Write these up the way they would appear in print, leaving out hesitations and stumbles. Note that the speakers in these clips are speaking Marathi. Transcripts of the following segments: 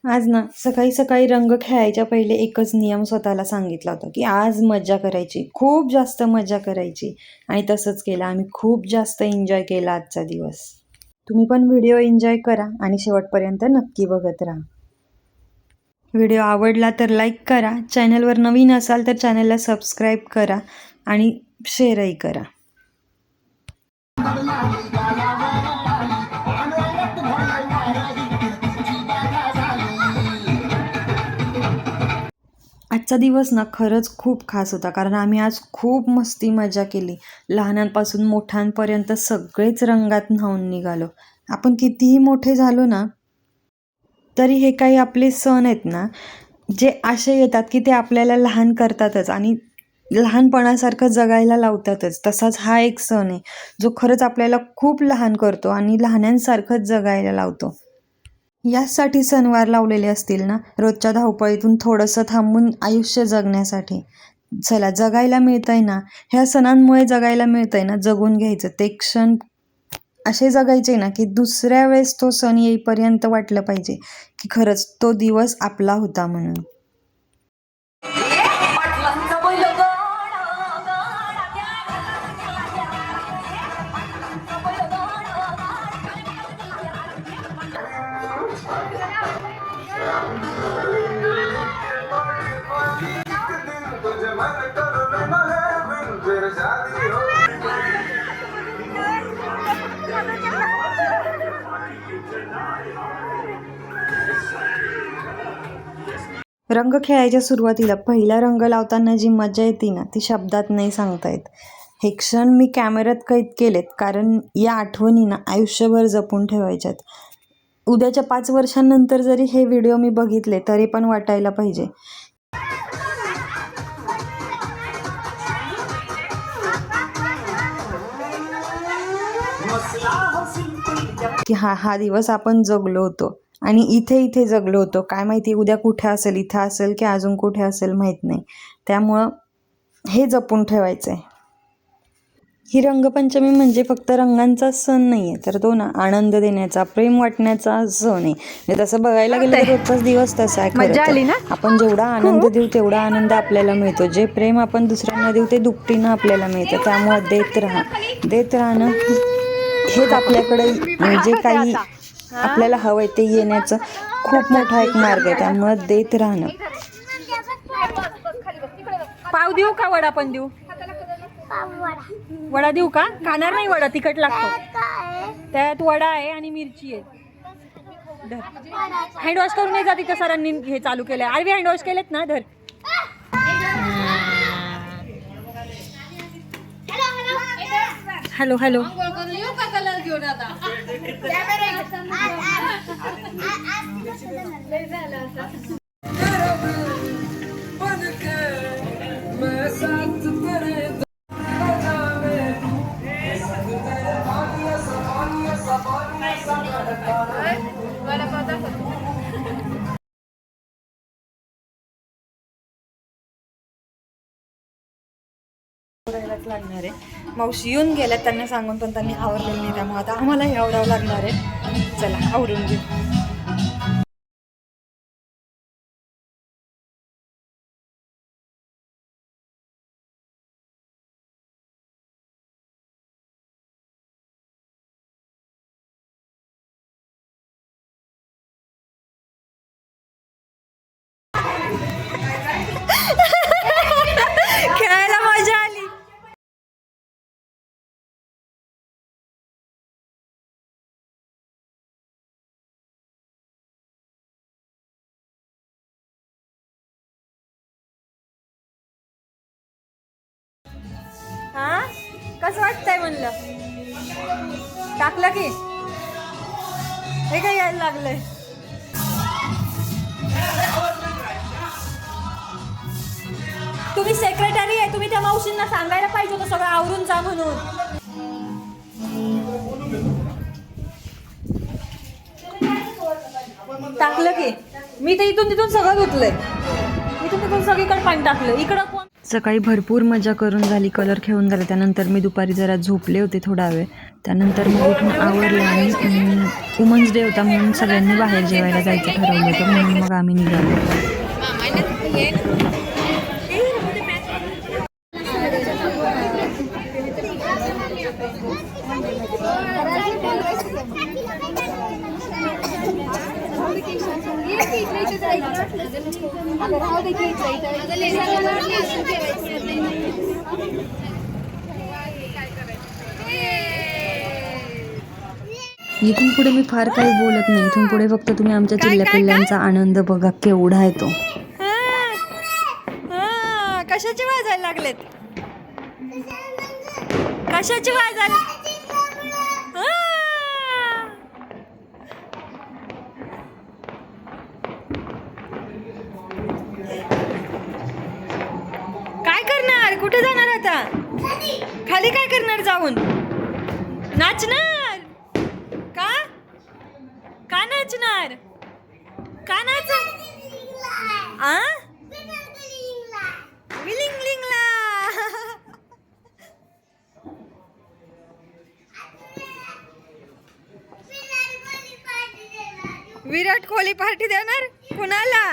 आज ना सकाळी सकाळी रंग खेळायच्या पहिले एकच नियम स्वतःला सांगितला होता की आज मजा करायची, खूप जास्त मजा करायची. आणि तसंच केलं. आम्ही खूप जास्त एन्जॉय केला आजचा दिवस. तुम्ही पण व्हिडिओ एन्जॉय करा आणि शेवटपर्यंत नक्की बघत राहा. व्हिडिओ आवडला तर लाईक करा, चॅनलवर नवीन असाल तर चॅनलला सबस्क्राईब करा आणि शेअरही करा. आजचा दिवस ना खरंच खूप खास होता, कारण आम्ही आज खूप मस्ती मजा केली. लहानांपासून मोठ्यांपर्यंत सगळेच रंगात न्हाऊन निघालो. आपण कितीही मोठे झालो ना तरी हे काही आपले सण आहेत ना, जे असे येतात की ते आपल्याला लहान करतातच आणि लहानपणासारखं जगायला लावतातच. तसाच हा एक सण आहे जो खरंच आपल्याला खूप लहान करतो आणि लहानांसारखंच जगायला लावतो. यासाठी सणवार लावलेले असतील ना, रोजच्या धावपळीतून थोडंसं थांबून आयुष्य जगण्यासाठी. चला, जगायला मिळतंय ना, ह्या सणांमुळे जगायला मिळतंय ना, जगून घ्यायचं. ते क्षण असे जगायचे ना की दुसऱ्या वेळेस तो सण येईपर्यंत वाटलं पाहिजे की खरंच तो दिवस आपला होता म्हणून. रंग खेळायच्या सुरुवातीला पहिला रंग लावताना जी मजा येते ना, ती शब्दात नाही सांगता येत. हे क्षण मी कॅमेऱ्यात कैद केलेत, कारण या आठवणी ना आयुष्यभर जपून ठेवायच्यात. उद्याच्या 5 वर्षांनंतर जरी हे व्हिडिओ मी बघितले तरी पण वाटायला पाहिजे की हा दिवस आपण जगलो होतो आणि इथे जगलो होतो. काय माहिती उद्या कुठे असेल, इथं असेल की अजून कुठे असेल माहीत नाही. त्यामुळं हे जपून ठेवायचं आहे. ही रंगपंचमी म्हणजे फक्त रंगांचा सण नाही आहे, तर तो ना आनंद देण्याचा, प्रेम वाटण्याचा सण आहे. म्हणजे तसं बघायला गेलं तर रोजचाच दिवस तसा आहे. खरं तर आपण जेवढा आनंद देऊ तेवढा आनंद आपल्याला मिळतो. जे प्रेम आपण दुसऱ्यांना देऊ ते दुपटीनं आपल्याला मिळतं. त्यामुळं देत राहणं हेच आपल्याकडे जे काही आपल्याला हवंय ते येण्याचं खूप मोठा एक मार्ग आहे. त्यामुळं देत राहणं. पाव देऊ का वडा पण देऊ? वडा देऊ का? खाणार नाही वडा, तिखट लागतो. त्यात वडा आहे आणि मिरची आहे. हँडवॉश करून ये जा, तिथं सरांनी हे चालू केलंय. आरवी हँडवॉश केलेत ना. धर. Hello hello. लागणार आहे. मावशी येऊन गेल्या त्यांना सांगून, पण त्यांनी आवरलेलं नाही. त्यामुळे आता आम्हालाही आवरावं लागणार आहे. चला आवरून घेऊ. खेळायला मजा आली. हा, कसं वाटतंय म्हणलं? टाकलं की हे काय यायला लागलंय. तुम्ही सेक्रेटरी आहे, तुम्ही त्या मावशींना सांगायला पाहिजे होतं सगळं आवरून जा म्हणून. टाकलं की मी तर इथून तिथून सगळं धुतलंय. इथून तिथून सगळीकडे पाणी टाकलं. इकडं कोण सकाळी भरपूर मजा करून झाली, कलर खेळून झाले. त्यानंतर मी दुपारी जरा झोपले होते थोडा वेळ. त्यानंतर मी उठून आवरले आणि वुमन्स डे होता म्हणून सगळ्यांनी बाहेर जेवायला जायचं ठरवलं होतं, म्हणून मग आम्ही निघालो. इथून पुढे मी फार काही बोलत नाही. इथून पुढे फक्त तुम्ही आमच्या चिल्ल्या पिल्ल्यांचा आनंद बघा केवढा आहे तो. कशाचे वाजायला लागलेत? कशाचे वाजायला? काय करणार? कुठे जाणार आता? खाली काय करणार जाऊन? नाचणार? का? का नाचणार? का नाच? आ? विलिंगलिंगला. विराट कोहली पार्टी देणार? कुणाला?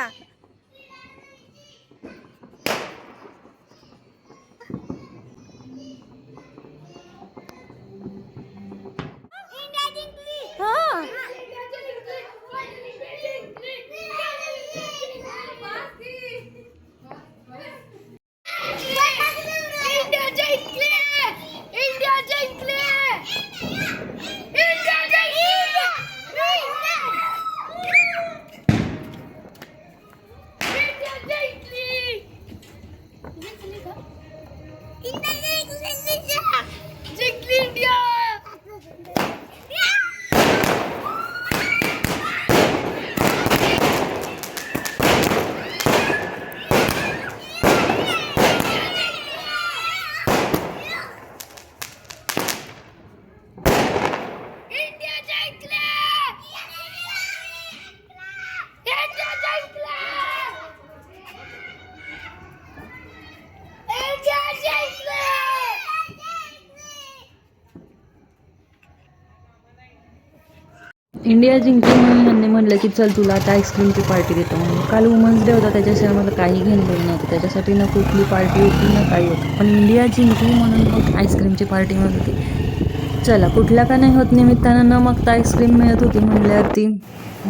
इंडिया जिंकली म्हणून ह्यांनी म्हणलं की चल तुला आता आईस्क्रीमची पार्टी देतो म्हणून. काल वुमन्स डे होता, त्याच्याशिवाय मला काही घेणं नव्हतं. त्याच्यासाठी ना कुठली पार्टी होती ना काही होतं, पण इंडिया जिंकली म्हणून मग आईस्क्रीमची पार्टी मिळत होती. चला, कुठल्या का नाही होत निमित्तानं न मागता आईस्क्रीम मिळत होती म्हणल्यावरती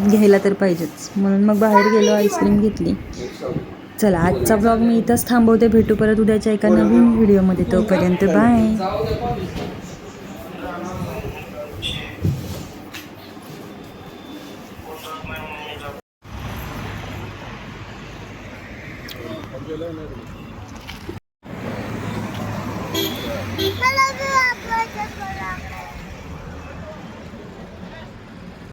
घ्यायला तर पाहिजेच, म्हणून मग बाहेर गेलो, आईस्क्रीम घेतली. चला, आजचा ब्लॉग मी इथंच थांबवते. भेटू परत उद्याच्या एका नवीन व्हिडिओमध्ये. तोपर्यंत बाय.